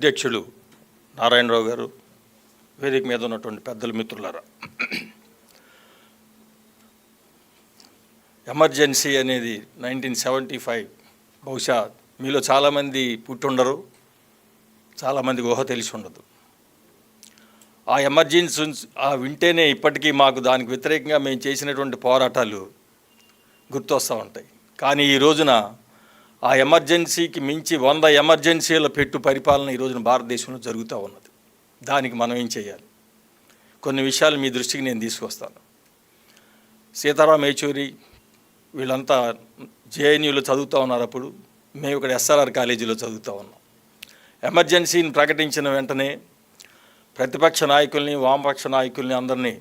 అధ్యక్షులు నారాయణరావు గారు, వేదిక మీద ఉన్నటువంటి పెద్దల మిత్రులారా, ఎమర్జెన్సీ అనేది 1975 బహుశా మీలో చాలామంది పుట్టుండరు, చాలామందికి ఊహ తెలిసి ఉండదు. ఆ ఎమర్జెన్సీ వింటేనే ఇప్పటికీ మాకు దానికి వ్యతిరేకంగా మేము చేసినటువంటి పోరాటాలు గుర్తొస్తూ ఉంటాయి. కానీ ఈ రోజున ఆ ఎమర్జెన్సీకి మించి 100 ఎమర్జెన్సీల పెట్టు పరిపాలన ఈ రోజున భారతదేశంలో జరుగుతూ ఉన్నది. దానికి మనం ఏం చేయాలి? కొన్ని విషయాలు మీ దృష్టికి నేను తీసుకొస్తాను. సీతారాం యేచూరి వీళ్ళంతా జేఎన్యూలో చదువుతూ ఉన్నారు. అప్పుడు మేము ఇక్కడ ఎస్ఆర్ఆర్ కాలేజీలో చదువుతూ ఉన్నాం. ఎమర్జెన్సీని ప్రకటించిన వెంటనే ప్రతిపక్ష నాయకుల్ని, వామపక్ష నాయకుల్ని అందరినీ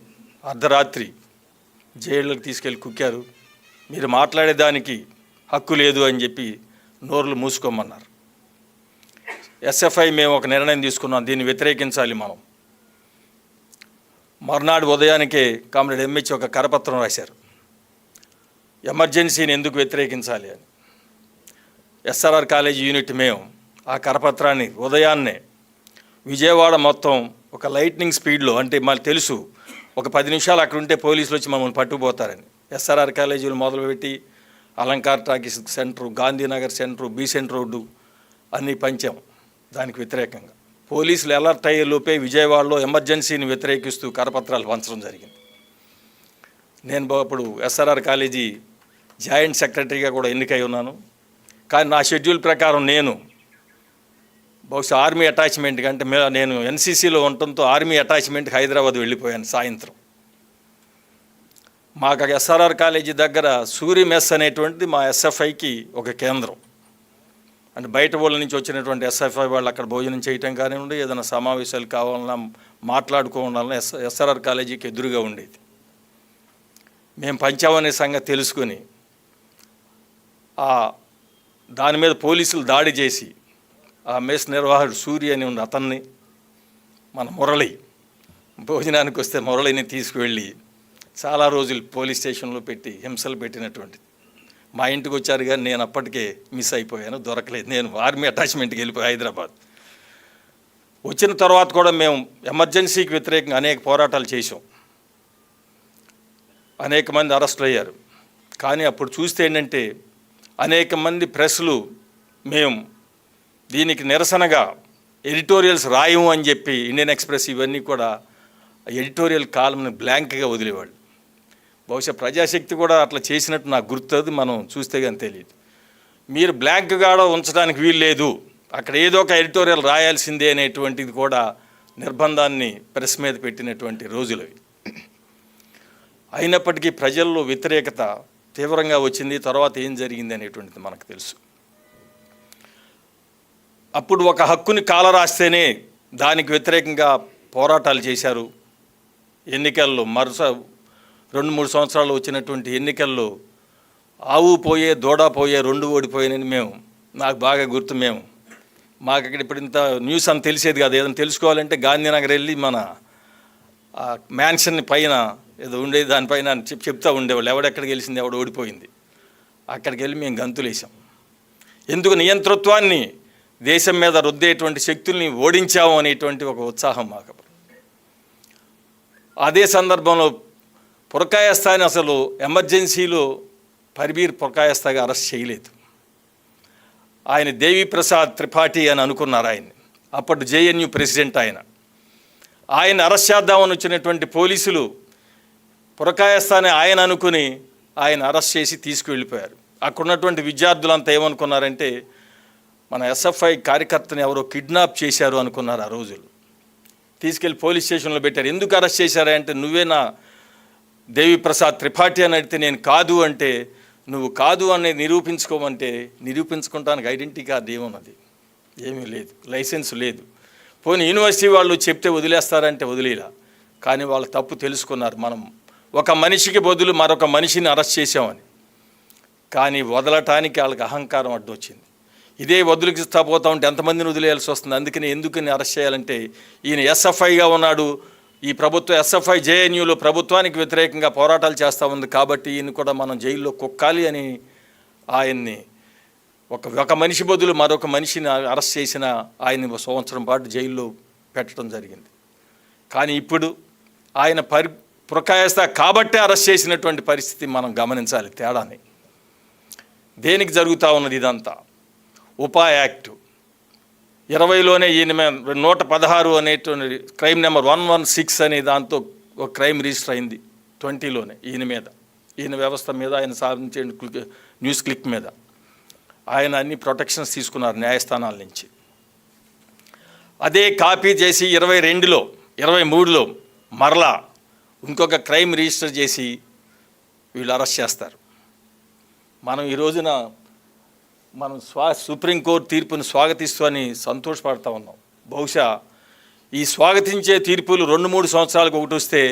అర్ధరాత్రి జైళ్ళకి తీసుకెళ్ళి కుక్కారు. మీరు మాట్లాడేదానికి హక్కు లేదు అని చెప్పి నోర్లు మూసుకోమన్నారు. ఎస్ఎఫ్ఐ మేము ఒక నిర్ణయం తీసుకున్నాం, దీన్ని వ్యతిరేకించాలి మనం. మర్నాడు ఉదయానికే కామ్రేడ్ ఎంహెచ్ ఒక కరపత్రం రాశారు, ఎమర్జెన్సీని ఎందుకు వ్యతిరేకించాలి అని. ఎస్ఆర్ఆర్ కాలేజీ యూనిట్ మేము ఆ కరపత్రాన్ని ఉదయాన్నే విజయవాడ మొత్తం ఒక లైట్నింగ్ స్పీడ్లో, అంటే మాకు తెలుసు ఒక 10 నిమిషాలు అక్కడ ఉంటే పోలీసులు వచ్చి మమ్మల్ని పట్టుకుపోతారని, ఎస్ఆర్ఆర్ కాలేజీలు మొదలుపెట్టి Alankar talkies centre, Gandhinagar centre, Besant road అన్నీ పంచాం. దానికి వ్యతిరేకంగా పోలీసులు అలర్ట్ అయ్యే లోపే విజయవాడలో ఎమర్జెన్సీని వ్యతిరేకిస్తూ కరపత్రాలు పంచడం జరిగింది. నేను అప్పుడు ఎస్ఆర్ఆర్ కాలేజీ జాయింట్ సెక్రటరీగా కూడా ఎన్నికై ఉన్నాను. కానీ నా షెడ్యూల్ ప్రకారం నేను బహుశా ఆర్మీ అటాచ్మెంట్ కంటే నేను ఎన్సీసీలో ఉండటంతో ఆర్మీ అటాచ్మెంట్కి హైదరాబాద్ వెళ్ళిపోయాను సాయంత్రం. మాకు ఎస్ఆర్ఆర్ కాలేజీ దగ్గర సూరి మెస్ అనేటువంటిది మా ఎస్ఎఫ్ఐకి ఒక కేంద్రం. అంటే బయట ఊళ్ళ నుంచి వచ్చినటువంటి ఎస్ఎఫ్ఐ వాళ్ళు అక్కడ భోజనం చేయటం కానివ్వండి, ఏదైనా సమావేశాలు కావాలన్నా మాట్లాడుకోవాలన్నా ఎస్ఆర్ఆర్ కాలేజీకి ఎదురుగా ఉండేది. మేము పంచామనే సంగతి తెలుసుకొని దాని మీద పోలీసులు దాడి చేసి ఆ మెస్ నిర్వాహకుడు సూర్య అని ఉన్న అతన్ని, మన మురళి, భోజనానికి వస్తే మురళిని తీసుకువెళ్ళి చాలా రోజులు పోలీస్ స్టేషన్లో పెట్టి హింసలు పెట్టినటువంటిది. మా ఇంటికి వచ్చారు కానీ నేను అప్పటికే మిస్ అయిపోయాను, దొరకలేదు. నేను ఆర్మీ అటాచ్మెంట్కి వెళ్ళిపోయి హైదరాబాద్. వచ్చిన తర్వాత కూడా మేము ఎమర్జెన్సీకి వ్యతిరేకంగా అనేక పోరాటాలు చేసాం. అనేక మంది అరెస్టులు అయ్యారు. కానీ అప్పుడు చూస్తే ఏంటంటే అనేక మంది ప్రెస్లు మేము దీనికి నిరసనగా ఎడిటోరియల్స్ రాయము అని చెప్పి ఇండియన్ ఎక్స్ప్రెస్ ఇవన్నీ కూడా ఎడిటోరియల్ కాలంని బ్లాంక్గా వదిలేవాళ్ళు. బహుశా ప్రజాశక్తి కూడా అట్లా చేసినట్టు నాకు గుర్తుంది, మనం చూస్తే కానీ తెలియదు. మీరు బ్లాంక్గా ఉంచడానికి వీలు లేదు, అక్కడ ఏదో ఒక ఎడిటోరియల్ రాయాల్సిందే అనేటువంటిది కూడా నిర్బంధాన్ని ప్రెస్ మీద పెట్టినటువంటి రోజులు. అయినప్పటికీ ప్రజల్లో వ్యతిరేకత తీవ్రంగా వచ్చింది. తర్వాత ఏం జరిగింది అనేటువంటిది మనకు తెలుసు. అప్పుడు ఒక హక్కుని కాలరాస్తేనే దానికి వ్యతిరేకంగా పోరాటాలు చేశారు. ఎన్నికల్లో 2-3 సంవత్సరాలు వచ్చినటువంటి ఎన్నికల్లో ఆవు పోయే, దూడ పోయే, 2 ఓడిపోయానని నాకు బాగా గుర్తు. మాకు ఇక్కడ ఇప్పుడు ఇంత న్యూస్ అని తెలిసేది కాదు. ఏదైనా తెలుసుకోవాలంటే గాంధీనగర్ వెళ్ళి మన మ్యాన్షన్ పైన ఏదో ఉండేది, దానిపైన చెప్తూ ఉండేవాళ్ళు ఎవడెక్కడ గెలిచింది, ఎవడు ఓడిపోయింది. అక్కడికి వెళ్ళి మేము గంతులేసాం. ఎందుకు? నియంతృత్వాన్ని దేశం మీద రుద్దేటువంటి శక్తుల్ని ఓడించాము అనేటువంటి ఒక ఉత్సాహం మాకు. అదే సందర్భంలో పురకాయస్థాని అసలు ఎమర్జెన్సీలో పర్వీర్ పురకాయస్థాగా అరెస్ట్ చేయలేదు. ఆయన దేవిప్రసాద్ త్రిపాఠి అని అనుకున్నారు ఆయన్ని. అప్పటి జేఎన్యూ ప్రెసిడెంట్ ఆయన అరెస్ట్ చేద్దామని వచ్చినటువంటి పోలీసులు పురకాయస్థాని ఆయన అనుకుని ఆయన అరెస్ట్ చేసి తీసుకువెళ్ళిపోయారు. అక్కడ ఉన్నటువంటి విద్యార్థులంతా ఏమనుకున్నారంటే మన ఎస్ఎఫ్ఐ కార్యకర్తని ఎవరో కిడ్నాప్ చేశారు అనుకున్నారు. ఆ రోజులు తీసుకెళ్ళి పోలీస్ స్టేషన్లో పెట్టారు. ఎందుకు అరెస్ట్ చేశారంటే నువ్వేనా దేవిప్రసాద్ త్రిపాఠి అని అడిగితే నేను కాదు అంటే, నువ్వు కాదు అనేది నిరూపించుకోమంటే నిరూపించుకోవడానికి ఐడెంటిటీ కార్డు ఏమున్నది? ఏమీ లేదు, లైసెన్స్ లేదు. పోనీ యూనివర్సిటీ వాళ్ళు చెప్తే వదిలేస్తారంటే వదిలేలా. కానీ వాళ్ళ తప్పు తెలుసుకున్నారు. మనం ఒక మనిషికి బదులు మరొక మనిషిని అరెస్ట్ చేసామని. కానీ వదలటానికి వాళ్ళకి అహంకారం అడ్డొచ్చింది. ఇదే వదిలికిస్తా పోతా ఉంటే ఎంతమందిని వదిలేయాల్సి వస్తుంది. అందుకని ఎందుకని అరెస్ట్ చేయాలంటే ఈయన ఎస్ఎఫ్ఐగా ఉన్నాడు, ఈ ప్రభుత్వం ఎస్ఎఫ్ఐ జేఎన్యూలో ప్రభుత్వానికి వ్యతిరేకంగా పోరాటాలు చేస్తూ ఉంది కాబట్టి ఈయన కూడా మనం జైల్లో కుక్కాలి అని ఆయన్ని ఒక మనిషి బదులు మరొక మనిషిని అరెస్ట్ చేసిన ఆయన 1 సంవత్సరం పాటు జైల్లో పెట్టడం జరిగింది. కానీ ఇప్పుడు ఆయన పురకాయస్థ కాబట్టే అరెస్ట్ చేసినటువంటి పరిస్థితి మనం గమనించాలి తేడాని. దేనికి జరుగుతూ ఉన్నది ఇదంతా? ఉపా యాక్టు 20లోనే ఈయన 116 అనేటువంటి క్రైమ్ నెంబర్ 116 అనే దాంతో ఒక క్రైమ్ రిజిస్టర్ అయింది 20లోనే ఈయన వ్యవస్థ మీద, ఆయన సాధించే న్యూస్ క్లిక్ మీద ఆయన అన్ని ప్రొటెక్షన్స్ తీసుకున్నారు న్యాయస్థానాల నుంచి. అదే కాపీ చేసి 23లో మరలా ఇంకొక క్రైమ్ రిజిస్టర్ చేసి వీళ్ళు అరెస్ట్ చేస్తారు. మనం ఈ రోజున సుప్రీంకోర్టు తీర్పును స్వాగతిస్తూ అని సంతోషపడతా ఉన్నాం. బహుశా ఈ స్వాగతించే తీర్పులు 2-3 సంవత్సరాలకు ఒకటి వస్తే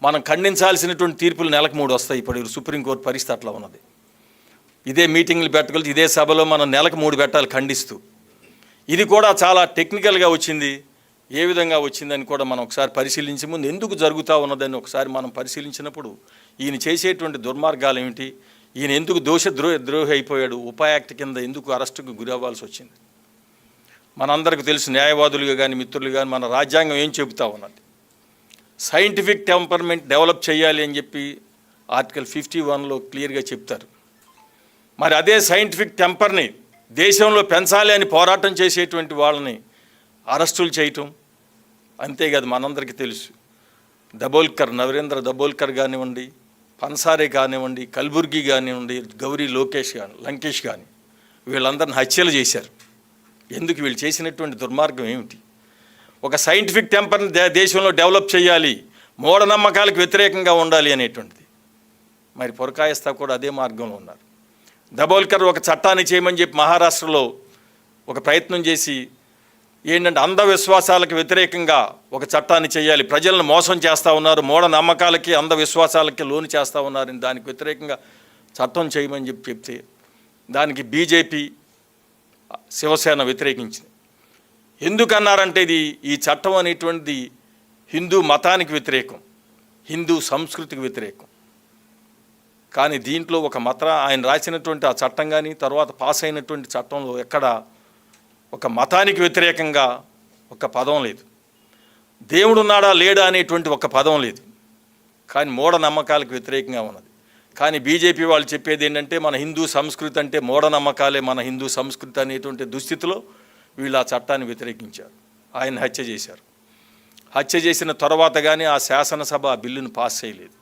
మనం ఖండించాల్సినటువంటి తీర్పులు నెలకు 3 వస్తాయి. ఇప్పుడు సుప్రీంకోర్టు పరిస్థితి అట్లా ఉన్నది. ఇదే మీటింగ్లు పెట్టగలిగి ఇదే సభలో మనం నెలకు 3 పెట్టాలి ఖండిస్తూ. ఇది కూడా చాలా టెక్నికల్గా వచ్చింది. ఏ విధంగా వచ్చిందని కూడా మనం ఒకసారి పరిశీలించే ముందు ఎందుకు జరుగుతూ ఉన్నదని ఒకసారి మనం పరిశీలించినప్పుడు ఈయన చేసేటువంటి దుర్మార్గాలు ఏమిటి, ఈయన ఎందుకు ద్రోహి అయిపోయాడు, ఉపా యాక్ట్ కింద ఎందుకు అరెస్టుకు గురి అవ్వాల్సి వచ్చింది. మనందరికీ తెలుసు, న్యాయవాదులుగా కానీ మిత్రులు కానీ మన రాజ్యాంగం ఏం చెబుతూ ఉన్నది. సైంటిఫిక్ టెంపర్మెంట్ డెవలప్ చేయాలి అని చెప్పి ఆర్టికల్ 51లో క్లియర్గా చెప్తారు. మరి అదే సైంటిఫిక్ టెంపర్ని దేశంలో పెంచాలి అని పోరాటం చేసేటువంటి వాళ్ళని అరెస్టులు చేయటం అంతేకాదు. మనందరికీ తెలుసు, నరేంద్ర దబోల్కర్ కానివ్వండి, పన్సారే కానివ్వండి, కల్బుర్గి కానివ్వండి, గౌరీ లంకేష్ కానీ వీళ్ళందరిని హత్యలు చేశారు. ఎందుకు? వీళ్ళు చేసినటువంటి దుర్మార్గం ఏమిటి? ఒక సైంటిఫిక్ టెంపర్ని దేశంలో డెవలప్ చేయాలి, మూఢనమ్మకాలకు వ్యతిరేకంగా ఉండాలి అనేటువంటిది. మరి పురకాయస్థ కూడా అదే మార్గంలో ఉన్నారు. దబోల్కర్ ఒక చట్టాన్ని చేయమని చెప్పి మహారాష్ట్రలో ఒక ప్రయత్నం చేసి ఏంటంటే అంధవిశ్వాసాలకు వ్యతిరేకంగా ఒక చట్టాన్ని చేయాలి, ప్రజలను మోసం చేస్తూ ఉన్నారు, మూఢనమ్మకాలకి అంధవిశ్వాసాలకి లోను చేస్తూ ఉన్నారని దానికి వ్యతిరేకంగా చట్టం చేయమని చెప్తే దానికి బీజేపీ శివసేన వ్యతిరేకించింది. ఎందుకన్నారంటే ఈ చట్టం అనేటువంటిది హిందూ మతానికి వ్యతిరేకం, హిందూ సంస్కృతికి వ్యతిరేకం. కానీ దీంట్లో ఆయన రాసినటువంటి ఆ చట్టం కానీ తర్వాత పాస్ అయినటువంటి చట్టంలో ఎక్కడ ఒక మతానికి వ్యతిరేకంగా ఒక పదం లేదు, దేవుడు ఉన్నాడా లేడా అనేటువంటి ఒక పదం లేదు. కానీ మూఢనమ్మకాలకు వ్యతిరేకంగా ఉన్నది. కానీ బీజేపీ వాళ్ళు చెప్పేది ఏంటంటే మన హిందూ సంస్కృతి అంటే మూఢనమ్మకాలే మన హిందూ సంస్కృతి అనేటువంటి దుస్థితిలో వీళ్ళు ఆ చట్టాన్ని వ్యతిరేకించారు, ఆయన హత్య చేశారు. హత్య చేసిన తర్వాత కానీ ఆ శాసనసభ ఆ బిల్లును పాస్ చేయలేదు.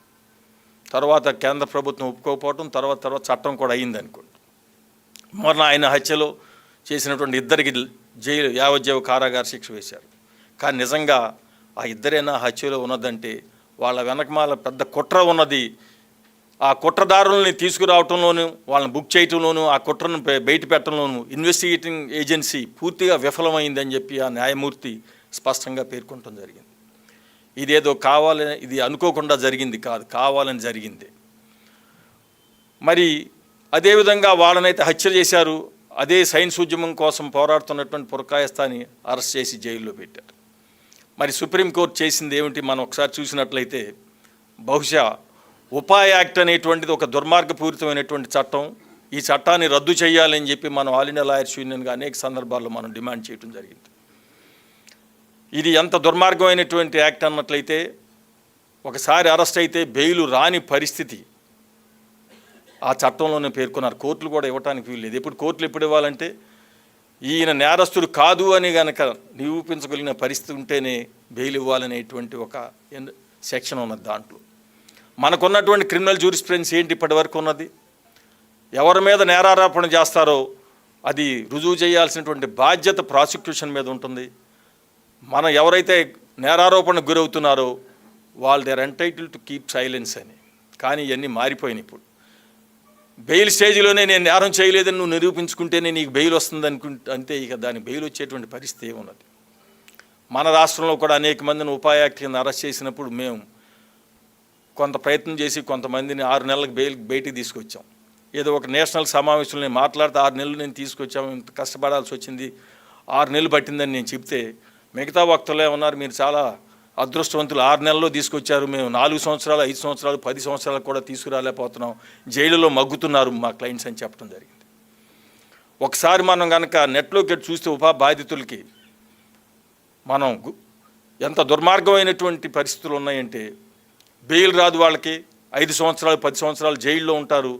తర్వాత కేంద్ర ప్రభుత్వం ఒప్పుకోకపోవటం, తర్వాత చట్టం కూడా అయింది అనుకోండి. మొన్న ఆయన హత్యలో చేసినటువంటి 2 జైలు యావజ్జీవ కారాగార శిక్ష వేశారు. కానీ నిజంగా ఆ 2 హత్యలో ఉన్నదంటే వాళ్ళ వెనకమాల పెద్ద కుట్ర ఉన్నది. ఆ కుట్రదారుల్ని తీసుకురావటంలోనూ, వాళ్ళని బుక్ చేయటంలోనూ, ఆ కుట్రను బయట పెట్టడంలోనూ ఇన్వెస్టిగేటింగ్ ఏజెన్సీ పూర్తిగా విఫలమైందని చెప్పి ఆ న్యాయమూర్తి స్పష్టంగా పేర్కొనడం జరిగింది. ఇదేదో కావాలని, ఇది అనుకోకుండా జరిగింది కాదు, కావాలని జరిగింది. మరి అదేవిధంగా వాళ్ళనైతే హత్య చేశారు. అదే సైన్స్ ఉద్యమం కోసం పోరాడుతున్నటువంటి పురకాయస్థాని అరెస్ట్ చేసి జైల్లో పెట్టారు. మరి సుప్రీంకోర్టు చేసింది ఏమిటి మనం ఒకసారి చూసినట్లయితే, బహుశా ఉపా యాక్ట్ అనేటువంటిది ఒక దుర్మార్గపూరితమైనటువంటి చట్టం. ఈ చట్టాన్ని రద్దు చేయాలని చెప్పి మనం ఆల్ ఇండియా లాయర్స్ యూనియన్గా అనేక సందర్భాల్లో మనం డిమాండ్ చేయడం జరిగింది. ఇది ఎంత దుర్మార్గమైనటువంటి యాక్ట్ అన్నట్లయితే, ఒకసారి అరెస్ట్ అయితే బెయిలు రాని పరిస్థితి ఆ చట్టంలోనే పేర్కొన్నారు. కోర్టులు కూడా ఇవ్వడానికి వీల్లేదు. కోర్టులు ఎప్పుడు ఇవ్వాలంటే ఈయన నేరస్తుడు కాదు అని కనుక నిరూపించగలిగిన పరిస్థితి ఉంటేనే బెయిల్ ఇవ్వాలనేటువంటి ఒక సెక్షన్ ఉన్నది దాంట్లో. మనకున్నటువంటి క్రిమినల్ జ్యూరిస్ప్రుడెన్స్ ఏంటి ఇప్పటి వరకు ఉన్నది? ఎవరి మీద నేరారోపణ చేస్తారో అది రుజువు చేయాల్సినటువంటి బాధ్యత ప్రాసిక్యూషన్ మీద ఉంటుంది. మనం ఎవరైతే నేరారోపణకు గురవుతున్నారో వాళ్ళు there entitle to keep silence అని. కానీ ఇవన్నీ మారిపోయినాయి. ఇప్పుడు బెయిల్ స్టేజ్లోనే నేను నేరం చేయలేదని నువ్వు నిరూపించుకుంటేనే నీకు బెయిల్ వస్తుంది అంతే. ఇక దానికి బెయిల్ వచ్చేటువంటి పరిస్థితి ఏమున్నది? మన రాష్ట్రంలో కూడా అనేక మందిని ఉపా యాక్ట్ కింద అరెస్ట్ చేసినప్పుడు మేము కొంత ప్రయత్నం చేసి కొంతమందిని 6 నెలలకు బయటికి తీసుకొచ్చాం. ఏదో ఒక నేషనల్ సమావేశంలో నేను మాట్లాడితే 6 నెలలు నేను తీసుకొచ్చాము, ఇంత కష్టపడాల్సి వచ్చింది, 6 నెలలు పట్టిందని నేను చెప్తే మిగతా వక్తలే ఉన్నారు, మీరు చాలా అదృష్టవంతులు, 6 నెలల్లో తీసుకొచ్చారు, మేము 4 సంవత్సరాలు 5 సంవత్సరాలు 10 సంవత్సరాలకు కూడా తీసుకురాలేకపోతున్నాం, జైలులో మగ్గుతున్నారు మా క్లయింట్స్ అని చెప్పడం జరిగింది. ఒకసారి మనం కనుక నెట్లోకి చూస్తే బాధితులకి మనం ఎంత దుర్మార్గమైనటువంటి పరిస్థితులు ఉన్నాయంటే బెయిల్ రాదు వాళ్ళకి, 5 సంవత్సరాలు 10 సంవత్సరాలు జైల్లో ఉంటారు.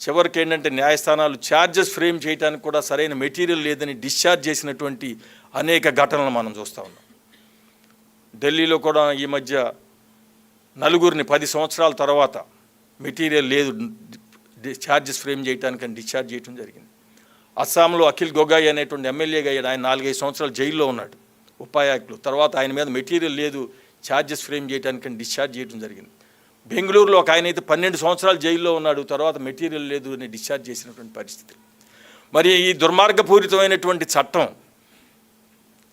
చివరికి ఏంటంటే న్యాయస్థానాలు ఛార్జెస్ ఫ్రేమ్ చేయడానికి కూడా సరైన మెటీరియల్ లేదని డిశ్చార్జ్ చేసినటువంటి అనేక ఘటనలు మనం చూస్తూ ఉన్నాం. ఢిల్లీలో కూడా ఈ మధ్య నలుగురిని 10 సంవత్సరాల తర్వాత మెటీరియల్ లేదు ఛార్జెస్ ఫ్రేమ్ చేయడానికని డిశ్చార్జ్ చేయడం జరిగింది. అస్సాంలో అఖిల్ గొగాయ్ అనేటువంటి ఎమ్మెల్యేగా ఆయన 4-5 సంవత్సరాలు జైల్లో ఉన్నాడు ఉపాయాక్తులు. తర్వాత ఆయన మీద మెటీరియల్ లేదు ఛార్జెస్ ఫ్రేమ్ చేయడానికని డిశ్చార్జ్ చేయడం జరిగింది. బెంగళూరులో ఒక ఆయన అయితే 12 సంవత్సరాలు జైల్లో ఉన్నాడు, తర్వాత మెటీరియల్ లేదు అని డిశ్చార్జ్ చేసినటువంటి పరిస్థితి. మరి ఈ దుర్మార్గపూరితమైనటువంటి చట్టం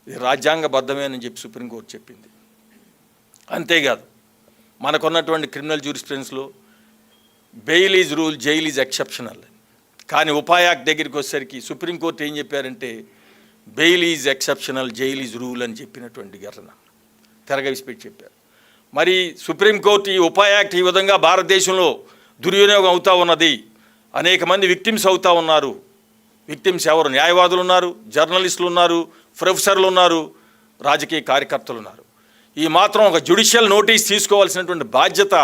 ఇది రాజ్యాంగబద్ధమేనని చెప్పి సుప్రీంకోర్టు చెప్పింది. అంతేకాదు మనకున్నటువంటి క్రిమినల్ జ్యూరిస్ప్రుడెన్స్లో bail is rule, jail is exceptional. కానీ ఉపాయాక్ట్ దగ్గరికి వచ్చేసరికి సుప్రీంకోర్టు ఏం చెప్పారంటే bail is exceptional, jail is rule అని చెప్పినటువంటి ఘటన తెరగవిసిపెట్టి చెప్పారు. మరి సుప్రీంకోర్టు ఈ ఉపాయాక్ట్ ఈ విధంగా భారతదేశంలో దుర్వినియోగం అవుతూ ఉన్నది. అనేక మంది విక్టిమ్స్ అవుతూ ఉన్నారు. విక్టిమ్స్ ఎవరు? న్యాయవాదులు ఉన్నారు, జర్నలిస్టులు ఉన్నారు, ప్రొఫెసర్లు ఉన్నారు, రాజకీయ కార్యకర్తలు ఉన్నారు. ఈ మాత్రం ఒక జ్యుడిషియల్ నోటీస్ తీసుకోవాల్సినటువంటి బాధ్యత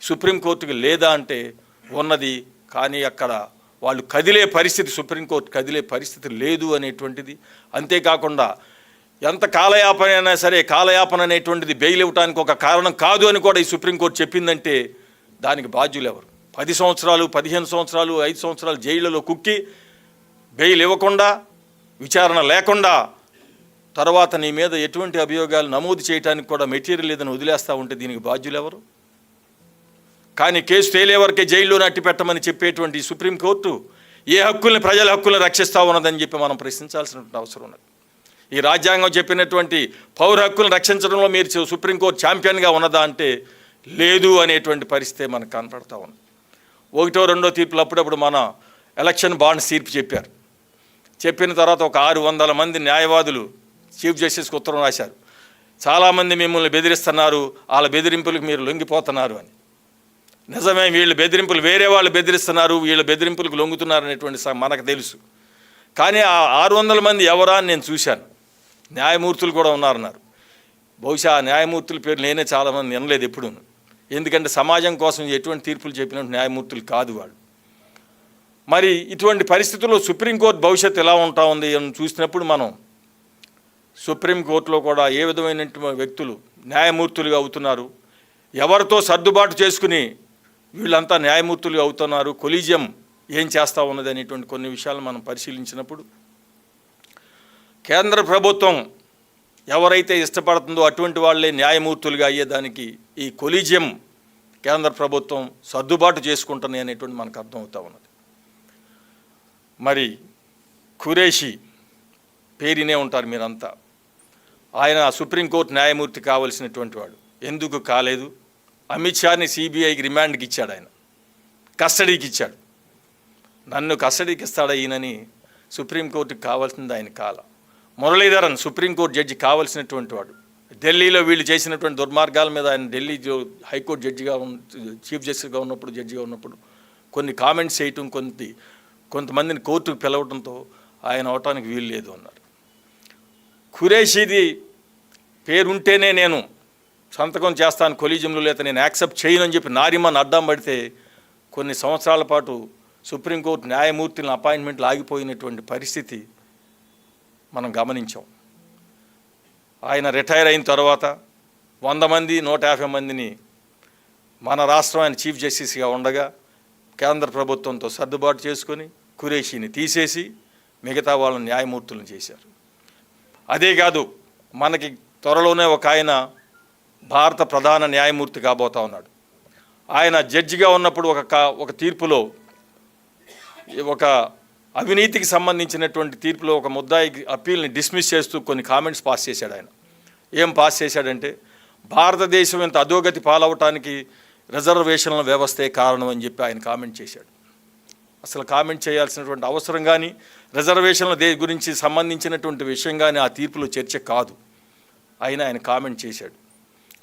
సుప్రీంకోర్టుకి లేదా అంటే ఉన్నది. కానీ అక్కడ వాళ్ళు కదిలే పరిస్థితి, సుప్రీంకోర్టు కదిలే పరిస్థితి లేదు అనేటువంటిది. అంతేకాకుండా ఎంత కాలయాపన అయినా సరే కాలయాపన అనేటువంటిది బెయిల్ ఇవ్వడానికి ఒక కారణం కాదు అని కూడా ఈ సుప్రీంకోర్టు చెప్పిందంటే దానికి బాధ్యులు ఎవరు? 10 సంవత్సరాలు 15 సంవత్సరాలు 5 సంవత్సరాలు జైళ్లలో కుక్కి బెయిల్ ఇవ్వకుండా, విచారణ లేకుండా, తర్వాత నీ మీద ఎటువంటి అభియోగాలు నమోదు చేయడానికి కూడా మెటీరియల్ లేదని వదిలేస్తూ ఉంటే దీనికి బాధ్యులు ఎవరు? కానీ కేసు తేలే వరకే జైల్లోనే అట్టి పెట్టమని చెప్పేటువంటి సుప్రీంకోర్టు ఏ హక్కుల్ని, ప్రజల హక్కుల్ని రక్షిస్తూ ఉన్నదని చెప్పి మనం ప్రశ్నించాల్సినటువంటి అవసరం ఉన్నది. ఈ రాజ్యాంగం చెప్పినటువంటి పౌర హక్కులను రక్షించడంలో మీరు సుప్రీంకోర్టు ఛాంపియన్గా ఉన్నదా అంటే లేదు అనేటువంటి పరిస్థితి మనకు కనపడతా ఉంది. 1-2 తీర్పులు అప్పుడప్పుడు మన ఎలక్షన్ బాండ్స్ తీర్పు చెప్పారు. చెప్పిన తర్వాత ఒక 600 మంది న్యాయవాదులు చీఫ్ జస్టిస్కి ఉత్తరం రాశారు. చాలామంది మిమ్మల్ని బెదిరిస్తున్నారు, వాళ్ళ బెదిరింపులకు మీరు లొంగిపోతున్నారు అని. నిజమే, వీళ్ళు బెదిరింపులు వేరే వాళ్ళు బెదిరిస్తున్నారు, వీళ్ళ బెదిరింపులకు లొంగుతున్నారు అనేటువంటి మనకు తెలుసు. కానీ ఆ 600 మంది ఎవరా అని నేను చూశాను. న్యాయమూర్తులు కూడా ఉన్నారన్నారు. బహుశా ఆ న్యాయమూర్తుల పేరు నేనే చాలామంది వినలేదు ఎప్పుడు. ఎందుకంటే సమాజం కోసం ఎటువంటి తీర్పులు చెప్పినట్టు న్యాయమూర్తులు కాదు వాళ్ళు. మరి ఇటువంటి పరిస్థితుల్లో సుప్రీంకోర్టు భవిష్యత్తు ఎలా ఉంటా ఉంది అని చూసినప్పుడు మనం సుప్రీంకోర్టులో కూడా ఏ విధమైన వ్యక్తులు న్యాయమూర్తులుగా అవుతున్నారు, ఎవరితో సర్దుబాటు చేసుకుని వీళ్ళంతా న్యాయమూర్తులుగా అవుతున్నారు, కొలీజియం ఏం చేస్తూ ఉన్నది అనేటువంటి కొన్ని విషయాలు మనం పరిశీలించినప్పుడు కేంద్ర ప్రభుత్వం ఎవరైతే ఇష్టపడుతుందో అటువంటి వాళ్ళే న్యాయమూర్తులుగా అయ్యేదానికి ఈ కొలీజియం కేంద్ర ప్రభుత్వం సర్దుబాటు చేసుకుంటుంది అనేటువంటి మనకు అర్థమవుతూ ఉన్నది. మరి ఖురేషి పేరునే ఉంటారు మీరంతా. ఆయన సుప్రీంకోర్టు న్యాయమూర్తి కావలసినటువంటి వాడు. ఎందుకు కాలేదు? అమిత్ షాని సిబిఐకి రిమాండ్కి ఇచ్చాడు, ఆయన కస్టడీకి ఇచ్చాడు. నన్ను కస్టడీకి ఇస్తాడా ఈయనని సుప్రీంకోర్టుకి కావాల్సింది ఆయన కాల. మురళీధరన్ సుప్రీంకోర్టు జడ్జి కావాల్సినటువంటి వాడు. ఢిల్లీలో వీళ్ళు చేసినటువంటి దుర్మార్గాల మీద ఆయన ఢిల్లీ హైకోర్టు జడ్జిగా చీఫ్ జస్టిస్గా ఉన్నప్పుడు, జడ్జిగా ఉన్నప్పుడు కొన్ని కామెంట్స్ చేయటం, కొంతమందిని కోర్టుకు పిలవడంతో ఆయన అవటానికి వీలు లేదు అన్నారు. ఖురేషీది పేరుంటేనే నేను సంతకం చేస్తాను కొలీజియంలో, లేదా నేను యాక్సెప్ట్ చేయను అని చెప్పి నారిమన్ అడ్డం పడితే కొన్ని సంవత్సరాల పాటు సుప్రీంకోర్టు న్యాయమూర్తులను అపాయింట్మెంట్లు ఆగిపోయినటువంటి పరిస్థితి మనం గమనించాం. ఆయన రిటైర్ అయిన తర్వాత 100 మంది 150 మందిని మన రాష్ట్రం ఆయన చీఫ్ జస్టిస్గా ఉండగా కేంద్ర ప్రభుత్వంతో సర్దుబాటు చేసుకొని ఖురేషీని తీసేసి మిగతా వాళ్ళని న్యాయమూర్తులను చేశారు. అదే కాదు, మనకి త్వరలోనే ఒక ఆయన భారత ప్రధాన న్యాయమూర్తి కాబోతా ఉన్నాడు. ఆయన జడ్జిగా ఉన్నప్పుడు ఒక తీర్పులో, ఒక అవినీతికి సంబంధించినటువంటి తీర్పులో ఒక ముద్దాయి అప్పీల్ని డిస్మిస్ చేస్తూ కొన్ని కామెంట్స్ పాస్ చేశాడు. ఆయన ఏం పాస్ చేశాడంటే, భారతదేశం ఇంత అధోగతి పాలవటానికి రిజర్వేషన్ల వ్యవస్థే కారణం అని చెప్పి ఆయన కామెంట్ చేశాడు. అసలు కామెంట్ చేయాల్సినటువంటి అవసరం కానీ, రిజర్వేషన్ల గురించి సంబంధించినటువంటి విషయం కానీ ఆ తీర్పులో చర్చ కాదు. ఆయన కామెంట్ చేశాడు.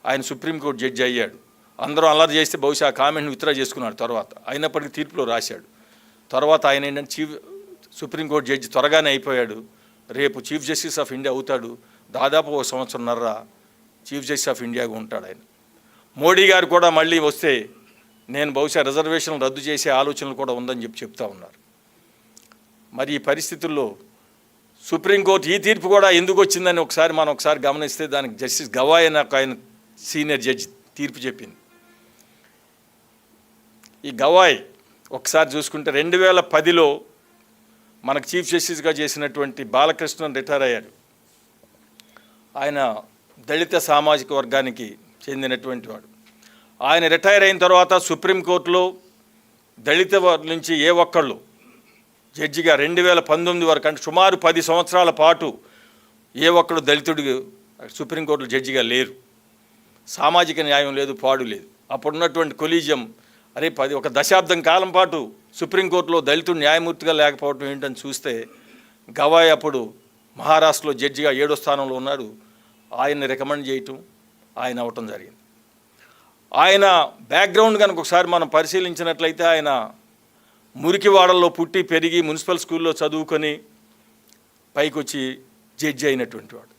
ఆయన సుప్రీంకోర్టు జడ్జి అయ్యాడు. అందరూ అల్లరి చేస్తే బహుశా ఆ కామెంట్ని విత్డ్రా చేసుకున్నాడు. తర్వాత అయినప్పటికీ తీర్పులో రాశాడు. తర్వాత ఆయన ఏంటంటే సుప్రీంకోర్టు జడ్జి త్వరగానే అయిపోయాడు, రేపు చీఫ్ జస్టిస్ ఆఫ్ ఇండియా అవుతాడు, దాదాపు 1 సంవత్సరంన్నర చీఫ్ జస్టిస్ ఆఫ్ ఇండియాగా ఉంటాడు ఆయన. మోడీ గారు కూడా మళ్ళీ వస్తే నేను బహుశా రిజర్వేషన్ రద్దు చేసే ఆలోచనలు కూడా ఉందని చెప్తా ఉన్నారు. మరి ఈ పరిస్థితుల్లో సుప్రీంకోర్టు ఈ తీర్పు కూడా ఎందుకు వచ్చిందని మనం ఒకసారి గమనిస్తే దానికి జస్టిస్ గవాయ్ అని ఆయన సీనియర్ జడ్జి తీర్పు చెప్పింది. ఈ గవాయ్ ఒకసారి చూసుకుంటే 2010లో మనకు చీఫ్ జస్టిస్గా చేసినటువంటి బాలకృష్ణన్ రిటైర్ అయ్యాడు. ఆయన దళిత సామాజిక వర్గానికి చెందినటువంటి వాడు. ఆయన రిటైర్ అయిన తర్వాత సుప్రీంకోర్టులో దళిత నుంచి ఏ ఒక్కళ్ళు జడ్జిగా 2019 వరకు, అంటే సుమారు 10 సంవత్సరాల పాటు ఏ ఒక్కడు దళితుడు సుప్రీంకోర్టులో జడ్జిగా లేరు. సామాజిక న్యాయం లేదు, పాడు లేదు. అప్పుడున్నటువంటి కొలీజియం ఒక దశాబ్దం కాలం పాటు సుప్రీంకోర్టులో దళితుడు న్యాయమూర్తిగా లేకపోవడం ఏంటని చూస్తే గవాయ్ అప్పుడు మహారాష్ట్రలో జడ్జిగా 7వ స్థానంలో ఉన్నాడు. ఆయన్ని రికమెండ్ చేయటం, ఆయన అవ్వటం జరిగింది. ఆయన బ్యాక్గ్రౌండ్ కనుక ఒకసారి మనం పరిశీలించినట్లయితే ఆయన మురికివాడల్లో పుట్టి పెరిగి మున్సిపల్ స్కూల్లో చదువుకొని పైకి వచ్చి జడ్జి అయినటువంటి వాడు.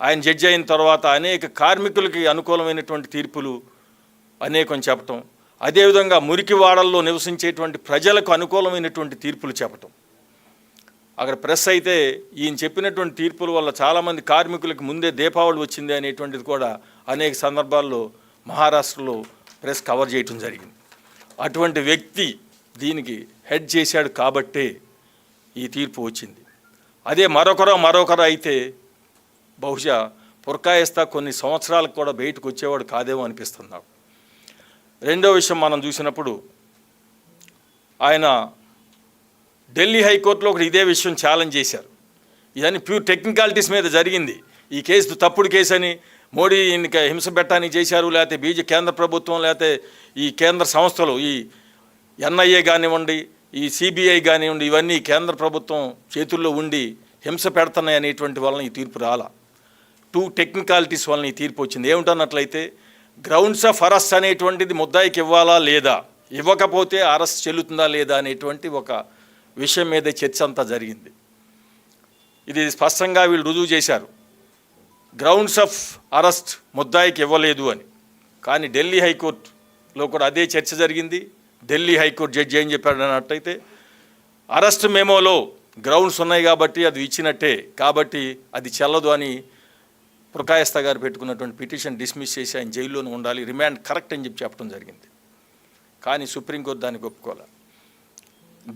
ఆయన జడ్జి అయిన తర్వాత అనేక కార్మికులకి అనుకూలమైనటువంటి తీర్పులు అనేకం చెప్పటం, అదేవిధంగా మురికివాడల్లో నివసించేటువంటి ప్రజలకు అనుకూలమైనటువంటి తీర్పులు చెప్పటం. అక్కడ ప్రెస్ అయితే ఈయన చెప్పినటువంటి తీర్పుల వల్ల చాలామంది కార్మికులకు ముందే దీపావళి వచ్చింది అనేటువంటిది కూడా అనేక సందర్భాల్లో మహారాష్ట్రలో ప్రెస్ కవర్ చేయటం జరిగింది. అటువంటి వ్యక్తి దీనికి హెడ్ చేశాడు కాబట్టే ఈ తీర్పు వచ్చింది. అదే మరొకరు అయితే బహుశా పురకాయిస్తా కొన్ని సంవత్సరాలకు కూడా బయటకు వచ్చేవాడు కాదేమో అనిపిస్తుంది నాకు. రెండో విషయం మనం చూసినప్పుడు ఆయన ఢిల్లీ హైకోర్టులో ఒకటి ఇదే విషయం ఛాలెంజ్ చేశారు. ఇవన్నీ ప్యూర్ టెక్నికాలిటీస్ మీద జరిగింది. ఈ కేసు తప్పుడు కేసు అని మోడీ హింస పెట్టడానికి చేశారు, లేకపోతే కేంద్ర ప్రభుత్వం, లేకపోతే ఈ కేంద్ర సంస్థలు, ఈ ఎన్ఐఏ కానివ్వండి, ఈ సిబిఐ కానివ్వండి, ఇవన్నీ కేంద్ర ప్రభుత్వం చేతుల్లో ఉండి హింస పెడుతున్నాయి అనేటువంటి వలన ఈ తీర్పు రాలా. 2 టెక్నికాలిటీస్ వలన ఈ తీర్పు వచ్చింది. ఏమిటన్నట్లయితే గ్రౌండ్స్ ఆఫ్ అరెస్ట్ అనేటువంటిది ముద్దాయికి ఇవ్వాలా లేదా, ఇవ్వకపోతే అరెస్ట్ చెల్లుతుందా లేదా అనేటువంటి ఒక విషయం మీద చర్చ అంతా జరిగింది. ఇది స్పష్టంగా వీళ్ళు రుజువు చేశారు. గ్రౌండ్స్ ఆఫ్ అరెస్ట్ ముద్దాయికి ఇవ్వలేదు అని. కానీ ఢిల్లీ హైకోర్టులో కూడా అదే చర్చ జరిగింది. ఢిల్లీ హైకోర్టు జడ్జి ఏం చెప్పాడు అన్నట్టయితే అరెస్ట్ మెమోలో గ్రౌండ్స్ ఉన్నాయి కాబట్టి అది ఇచ్చినట్టే, కాబట్టి అది చెల్లదు అని పురకాయస్తా గారు పెట్టుకున్నటువంటి పిటిషన్ డిస్మిస్ చేసి ఆయన జైల్లోనే ఉండాలి, రిమాండ్ కరెక్ట్ అని చెప్పడం జరిగింది. కానీ సుప్రీంకోర్టు దానికి ఒప్పుకోవాలి.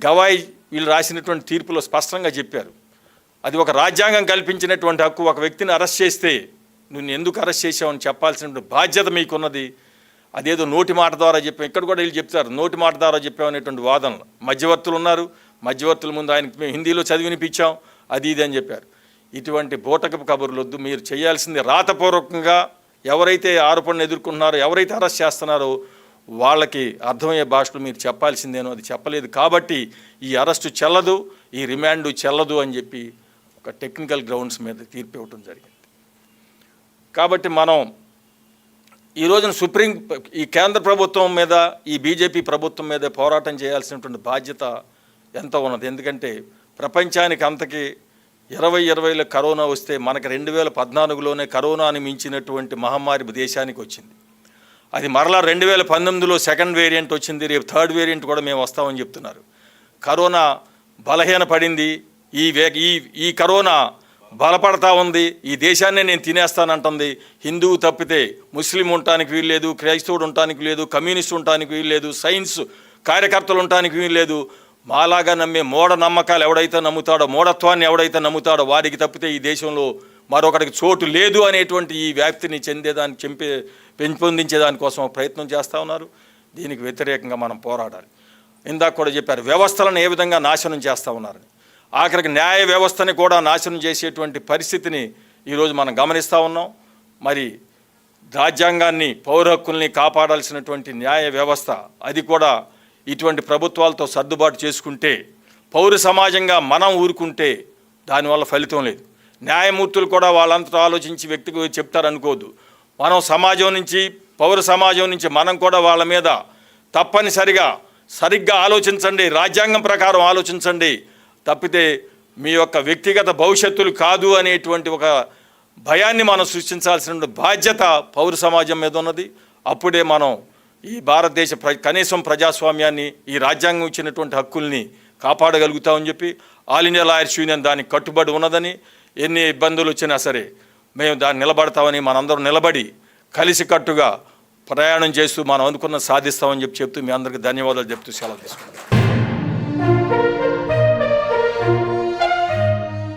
గవాయ్ వీళ్ళు రాసినటువంటి తీర్పులో స్పష్టంగా చెప్పారు, అది ఒక రాజ్యాంగం కల్పించినటువంటి హక్కు. ఒక వ్యక్తిని అరెస్ట్ చేస్తే నువ్వు ఎందుకు అరెస్ట్ చేసావని చెప్పాల్సిన బాధ్యత మీకున్నది. అదేదో నోటి మాట ద్వారా చెప్పాం, ఇక్కడ కూడా వీళ్ళు చెప్తారు నోటి మాట ద్వారా చెప్పామనేటువంటి వాదనలు. మధ్యవర్తులు ఉన్నారు, మధ్యవర్తుల ముందు ఆయనకి మేము హిందీలో చదివినిపించాం, అది ఇది అని చెప్పారు. ఇటువంటి బోటకపు కబుర్లు వద్దు. మీరు చేయాల్సింది రాతపూర్వకంగా ఎవరైతే ఆరోపణలు ఎదుర్కొంటున్నారో, ఎవరైతే అరెస్ట్ చేస్తున్నారో వాళ్ళకి అర్థమయ్యే భాషలో మీరు చెప్పాల్సిందేనో, అది చెప్పలేదు కాబట్టి ఈ అరెస్టు చెల్లదు, ఈ రిమాండ్ చెల్లదు అని చెప్పి ఒక టెక్నికల్ గ్రౌండ్స్ మీద తీర్పు ఇవ్వడం జరిగింది. కాబట్టి మనం ఈ రోజున ఈ కేంద్ర ప్రభుత్వం మీద, ఈ బీజేపీ ప్రభుత్వం మీద పోరాటం చేయాల్సినటువంటి బాధ్యత ఎంత ఉన్నది. ఎందుకంటే ప్రపంచానికి అంతకి 2020లో కరోనా వస్తే మనకి 2014లోనే కరోనాని మించినటువంటి మహమ్మారి దేశానికి వచ్చింది. అది మరలా 2019లో సెకండ్ వేరియంట్ వచ్చింది, రేపు థర్డ్ వేరియంట్ కూడా మేము వస్తామని చెప్తున్నారు. కరోనా బలహీన పడింది, ఈ కరోనా బలపడతా ఉంది, ఈ దేశాన్నే నేను తినేస్తానంటుంది. హిందువు తప్పితే ముస్లిం ఉండటానికి వీల్లేదు, క్రైస్తవుడు ఉండటానికి లేదు, కమ్యూనిస్ట్ ఉండటానికి వీల్లేదు, సైన్స్ కార్యకర్తలు ఉండటానికి వీల్లేదు. మాలాగా నమ్మే మూఢ నమ్మకాలు ఎవడైతే నమ్ముతాడో, మూఢత్వాన్ని ఎవడైతే నమ్ముతాడో వాడికి తప్పితే ఈ దేశంలో మరొకటికి చోటు లేదు అనేటువంటి ఈ వ్యాప్తిని చెందేదాన్ని పెంపొందించేదానికోసం ప్రయత్నం చేస్తూ ఉన్నారు. దీనికి వ్యతిరేకంగా మనం పోరాడాలి. ఇందాక కూడా చెప్పారు, వ్యవస్థలను ఏ విధంగా నాశనం చేస్తూ ఉన్నారని. ఆఖరికి న్యాయ వ్యవస్థని కూడా నాశనం చేసేటువంటి పరిస్థితిని ఈరోజు మనం గమనిస్తూ ఉన్నాం. మరి రాజ్యాంగాన్ని, పౌర హక్కుల్ని కాపాడాల్సినటువంటి న్యాయ వ్యవస్థ అది కూడా ఇటువంటి ప్రభుత్వాలతో సర్దుబాటు చేసుకుంటే, పౌర సమాజంగా మనం ఊరుకుంటే దానివల్ల ఫలితం లేదు. న్యాయమూర్తులు కూడా వాళ్ళంతా ఆలోచించి వ్యక్తికి చెప్తారనుకోవద్దు. మనం సమాజం నుంచి, పౌర సమాజం నుంచి మనం కూడా వాళ్ళ మీద తప్పనిసరిగా సరిగ్గా ఆలోచించండి, రాజ్యాంగం ప్రకారం ఆలోచించండి, తప్పితే మీ యొక్క వ్యక్తిగత భవిష్యత్తులు కాదు అనేటువంటి ఒక భయాన్ని మనం సృష్టించాల్సిన బాధ్యత పౌర సమాజం మీద ఉన్నది. అప్పుడే మనం ఈ భారతదేశ కనీసం ప్రజాస్వామ్యాన్ని, ఈ రాజ్యాంగం ఇచ్చినటువంటి హక్కుల్ని కాపాడగలుగుతామని చెప్పి ఆల్ ఇండియా లాయర్స్ యూనియన్ దానికి కట్టుబడి ఉన్నదని, ఎన్ని ఇబ్బందులు వచ్చినా సరే మేము దాన్ని నిలబడతామని, మనందరం నిలబడి కలిసికట్టుగా ప్రయాణం చేస్తూ మనం అనుకున్న సాధిస్తామని చెప్తూ మీ అందరికీ ధన్యవాదాలు చెప్తూ సెలవు తీసుకుంటాం.